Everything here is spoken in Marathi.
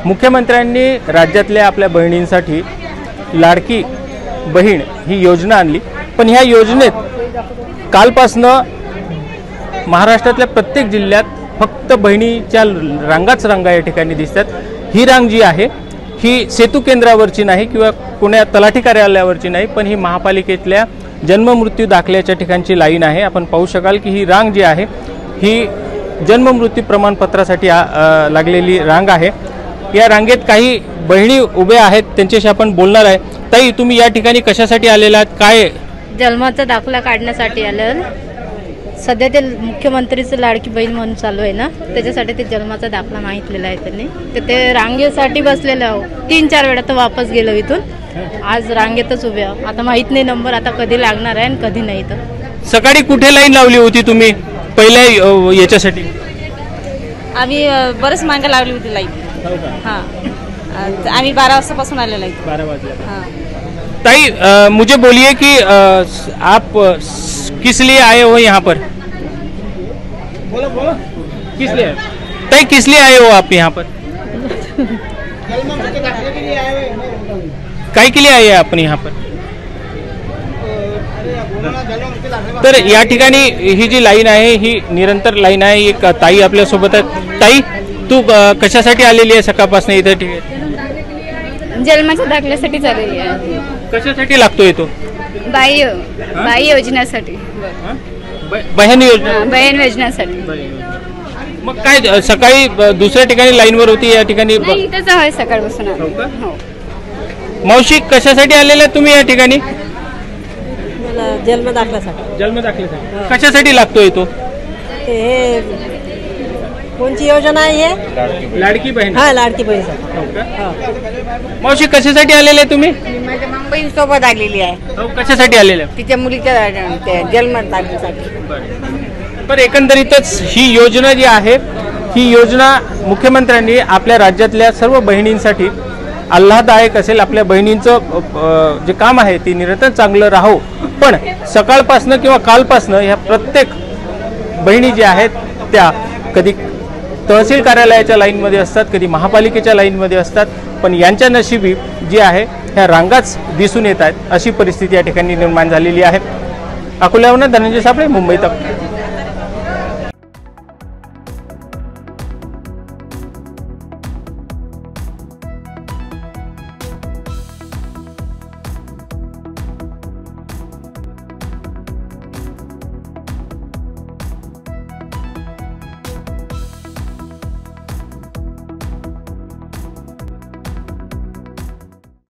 मुख्यमंत्र्यांनी राज्यातल्या आपल्या बहिणींसाठी लाडकी बहीण ही योजना आणली, पण ह्या योजनेत कालपासनं महाराष्ट्रातल्या प्रत्येक जिल्ह्यात फक्त बहिणीच्या रांगाच रांगा या ठिकाणी दिसतात। ही रांग जी आहे ही सेतू केंद्रावरची नाही किंवा पुण्या तलाठी कार्यालयावरची नाही, पण ही महापालिकेतल्या जन्ममृत्यू दाखल्याच्या ठिकाणची लाईन आहे। आपण पाहू शकाल की ही रांग जी आहे ही जन्ममृत्यू प्रमाणपत्रासाठी लागलेली रांग आहे। या रांगेत काही बहिणी उभ्या आहेत, त्यांच्याशी आपण बोलणार आहे। ताई, तुम्ही या ठिकाणी कशासाठी आलेला आहात? काय जन्माचा दाखला काढण्यासाठी आलं। सध्या ते मुख्यमंत्रीचं लाडकी बहीण म्हणून चालू आहे ना, त्याच्यासाठी ते जन्माचा दाखला मागितलेला आहे त्यांनी। तर ते रांगेसाठी बसलेलं आहो, 3-4 वेळा तर वापस गेलो इथून। आज रांगेतच उभे आहो। आता माहित नाही नंबर आता कधी लागणार आहे आणि कधी नाही। तर सकाळी कुठे लाईन लावली होती तुम्ही पहिल्या याच्यासाठी? आम्ही बरंच मागे लावली होती लाईन। हाँ, आम्ही 12 वाजतापासून आलेलो आहे। 12 वाजले। हाँ। ताई, मुझे बोलिए कि आप किस लिए आए हो यहाँ पर? बोलो बोलो, किस लिए? ताई, किस लिए आए हो आप यहाँ पर? काय के लिए आए आपण यहाँ पर? तर या ठिकाणी ही जी लाईन आहे ही निरंतर लाईन आहे। एक ताई आपल्या सोबत आहे। ताई, तू कशासाठी आलेली आहे सकाळपासून इथे? जन्माच्या दाखल्यासाठी चाललेली आहे। कशासाठी लागतोय तो? बाई योजनेसाठी, बहीण योजना। बहीण योजनेसाठी। मग काय सकाळी दुसऱ्या ठिकाणी लाईनवर होती, या ठिकाणी इथेच आहे सकाळपासून। हो। मावशी, कशासाठी आलेल्या तुम्ही या ठिकाणी? जन्म दाखल्यासाठी। जन्म दाखल्यासाठी कशासाठी लागतोय तो? हे कोणती योजना आहे? लाडकी बहीण। हा, लाडकी बहीण। मावशी, कशासाठी आलेले तुम्ही? माझ्या मुंबई सोबत आलेली आहे। कशासाठी आलेल्या? तिच्या मुलीच्या जन्म दाखल्यासाठी। पण एकंदरीतच ही योजना जी आहे ही योजना मुख्यमंत्र्यांनी आपल्या राज्यातल्या सर्व बहिणींसाठी आल्हाददायक असेल। आपल्या बहिणींचं जे काम आहे ते निरंतर चांगलं राहो, पण सकाळपासनं किंवा कालपासनं ह्या प्रत्येक बहिणी ज्या आहेत त्या कधी तहसील कार्यालयाच्या लाईनमध्ये असतात, कधी महापालिकेच्या लाईनमध्ये असतात, पण यांच्या नशिबी जी आहे ह्या रांगाच दिसून येत आहेत। अशी परिस्थिती या ठिकाणी निर्माण झालेली आहे। अकोल्यावरून धनंजय साबळे, मुंबई तक।